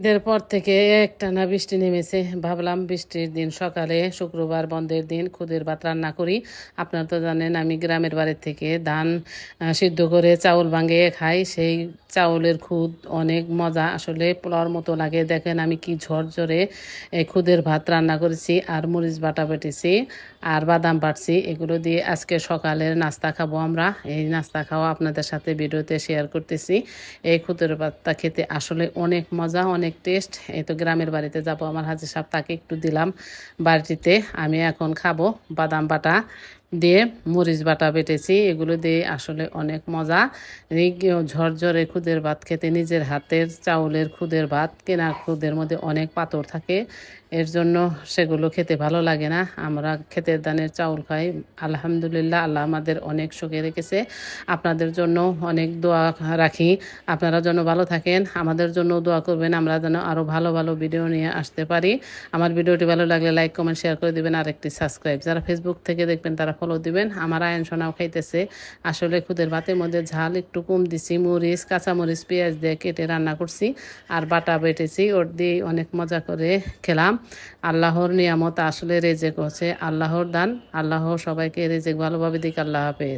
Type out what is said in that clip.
ঈদের পর থেকে একটানা বৃষ্টি নেমেছে। ভাবলাম বৃষ্টির দিন সকালে শুক্রবার বন্ধের দিন খুদের ভাত রান্না করি। আপনারা তো জানেন আমি গ্রামের বাড়ি থেকে ধান সিদ্ধ করে চাউল ভাঙিয়ে খাই। সেই চাউলের খুদ অনেক মজা, আসলে পোলাওর মতো লাগে। দেখেন আমি কি ঝরঝরে এই খুদের ভাত রান্না করেছি, আর মরিচ বাটা বেটেছি, আর বাদাম বাটছি। এগুলো দিয়ে আজকে সকালের নাস্তা খাবো আমরা। এই নাস্তা খাওয়া আপনাদের সাথে ভিডিওতে শেয়ার করতেছি। এই খুদের ভাতটা খেতে আসলে অনেক মজা, অনেক টেস্ট। এই তো গ্রামের বাড়িতে যাব, আমার হাজির সাহেব তাকে একটু দিলাম বাড়িতে। আমি এখন খাবো। বাদাম বাটা দিয়ে মরিচ বাটা বেটেছি, এগুলো দিয়ে আসলে অনেক মজা। এই ঝরঝরে খুদের ভাত খেতে, নিজের হাতের চাউলের খুদের ভাত, কেনা খুদের মধ্যে অনেক পাথর থাকে, এর জন্য সেগুলো খেতে ভালো লাগে না। আমরা ক্ষেতের ধানের চাউল খাই। আলহামদুলিল্লাহ, আল্লাহ আমাদের অনেক সুখে রেখেছে। আপনাদের জন্য অনেক দোয়া রাখি, আপনারা যেন ভালো থাকেন, আমাদের জন্য দোয়া করবেন, আমরা যেন আরও ভালো ভালো ভিডিও নিয়ে আসতে পারি। আমার ভিডিওটি ভালো লাগলে লাইক কমেন্ট শেয়ার করে দিবেন, আর একটি সাবস্ক্রাইব। যারা ফেসবুক থেকে দেখবেন তারা ফলো দিবেন। আমার আয়ন সোনাও খাইতেছে। আসলে খুদের ভাতের মধ্যে ঝাল একটু কম দিছি, মরিচ কাঁচামরিচ পেঁয়াজ দিয়ে কেটে রান্না করছি, আর বাটা বেটেছি, ওর দিয়ে অনেক মজা করে খেলাম। আল্লাহর নিয়ামত, আসলে রেজেক হচ্ছে আল্লাহর দান। আল্লাহ সবাইকে রেজেক ভালোভাবে দিক। আল্লাহ হাফেজ।